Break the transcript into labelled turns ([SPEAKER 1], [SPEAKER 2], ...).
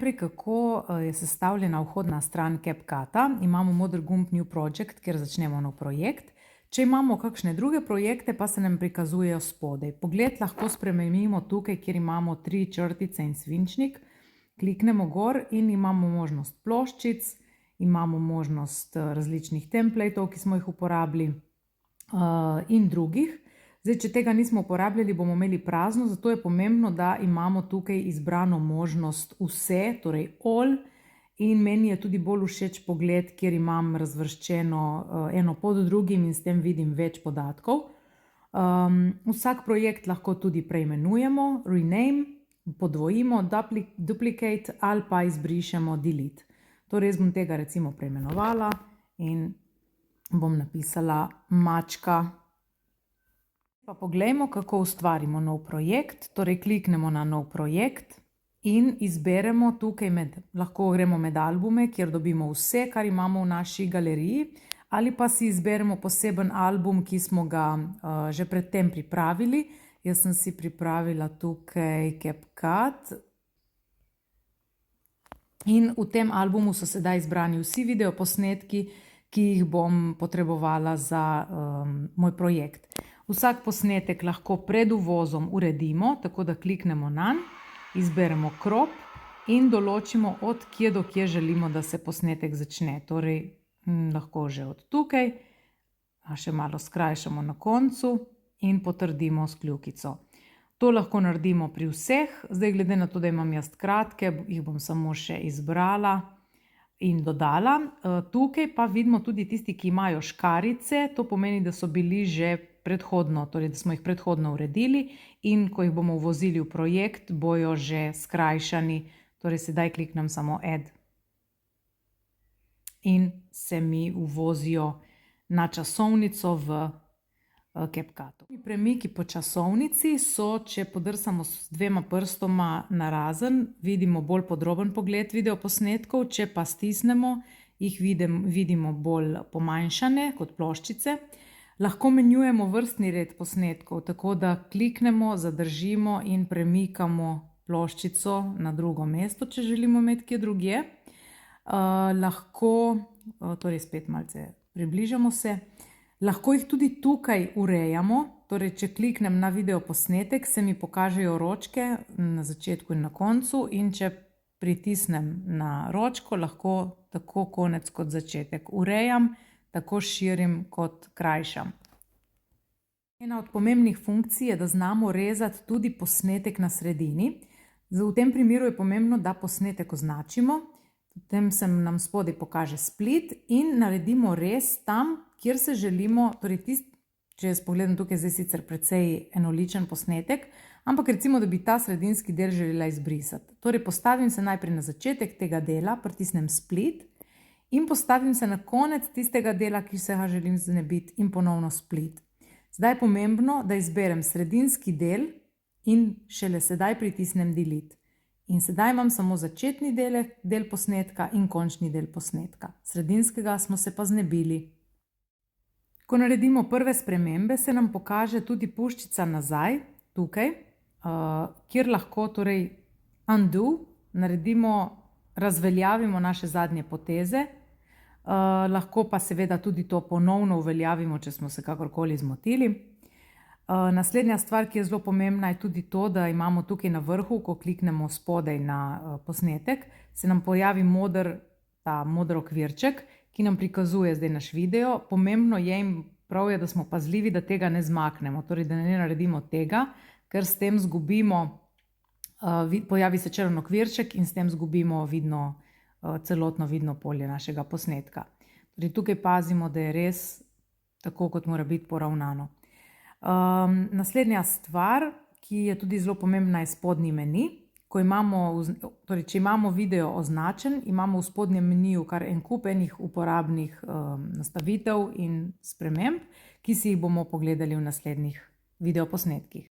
[SPEAKER 1] najprej, kako je sestavljena vhodna stran CapCuta. Imamo moder gumb New Project, kjer začnemo nov projekt. Če imamo kakšne druge projekte, pa se nam prikazujejo spodaj. Pogled lahko spremenimo tukaj, kjer imamo 3 črtice in svinčnik. Kliknemo gor in imamo možnost ploščic, imamo možnost različnih templateov, ki smo jih uporabili, in drugih. Zdaj, če tega nismo uporabljali, bomo imeli prazno, zato je pomembno, da imamo tukaj izbrano možnost vse, torej all, in meni je tudi bolj všeč pogled, kjer imam razvrščeno eno pod drugim in s tem vidim več podatkov. Vsak projekt lahko tudi preimenujemo, rename, podvojimo, duplicate ali pa izbrišemo, delete. Torej, jaz bom tega recimo preimenovala in bom napisala mačka. Pa poglejmo, kako ustvarimo nov projekt. Torej, kliknemo na nov projekt in izberemo tukaj lahko gremo med albume, kjer dobimo vse, kar imamo v naši galeriji, ali pa si izberemo poseben album, ki smo ga že predtem pripravili. Jaz sem si pripravila tukaj CapCut. In v tem albumu so sedaj izbrani vsi videoposnetki, ki jih bom potrebovala za moj projekt. Vsak posnetek lahko pred uvozom uredimo, tako da kliknemo nanj, izberemo crop in določimo, od kje do kje želimo, da se posnetek začne. Torej, lahko že od tukaj, še malo skrajšamo na koncu in potrdimo s kljukico. To lahko naredimo pri vseh. Zdaj, glede na to, da imam jaz kratke, jih bom samo še izbrala in dodala. Tukaj pa vidimo tudi tisti, ki imajo škarice. To pomeni, da so bili že predhodno, torej da smo jih predhodno uredili in ko jih bomo uvozili v projekt, bojo že skrajšani. Torej, sedaj kliknem samo add in se mi uvozijo na časovnico v CapCutu. Premiki po časovnici so, če podrsamo s 2 prstoma narazen, vidimo bolj podroben pogled videoposnetkov, če pa stisnemo, jih vidimo bolj pomanjšane kot ploščice. Lahko menjujemo vrstni red posnetkov, tako da kliknemo, zadržimo in premikamo ploščico na drugo mesto, če želimo imeti kje drugje. Lahko, torej spet malce približamo se, lahko jih tudi tukaj urejamo, torej če kliknem na videoposnetek, se mi pokažejo ročke na začetku in na koncu in če pritisnem na ročko, lahko tako konec kot začetek urejam, tako širim kot krajšam. Ena od pomembnih funkcij je, da znamo rezati tudi posnetek na sredini. V tem primeru je pomembno, da posnetek označimo, potem se nam spodaj pokaže split in naredimo rez tam, kjer se želimo, torej če jaz pogledam tukaj, zdaj sicer precej enoličen posnetek, ampak recimo, da bi ta sredinski del želela izbrisati. Torej, postavim se najprej na začetek tega dela, pritisnem split in postavim se na konec tistega dela, ki se ga želim znebiti in ponovno split. Zdaj je pomembno, da izberem sredinski del in šele sedaj pritisnem delete. In sedaj imam samo začetni del posnetka in končni del posnetka. Sredinskega smo se pa znebili. Ko naredimo prve spremembe, se nam pokaže tudi puščica nazaj, tukaj, kjer lahko torej undo, razveljavimo naše zadnje poteze, lahko pa seveda tudi to ponovno uveljavimo, če smo se kakorkoli zmotili. Naslednja stvar, ki je zelo pomembna, je tudi to, da imamo tukaj na vrhu, ko kliknemo spodaj na posnetek, se nam pojavi ta moder okvirček, ki nam prikazuje zdaj naš video. Pomembno je in prav je, da smo pazljivi, da tega ne zmaknemo, torej da ne naredimo tega, ker s tem pojavi se črn okvirček in s tem zgubimo celotno vidno polje našega posnetka. Torej, tukaj pazimo, da je res tako, kot mora biti poravnano. Naslednja stvar, ki je tudi zelo pomembna, je spodnji meni. Torej, če imamo video označen, imamo v spodnjem meniju kar en kup enih uporabnih nastavitev in sprememb, ki si jih bomo pogledali v naslednjih videoposnetkih.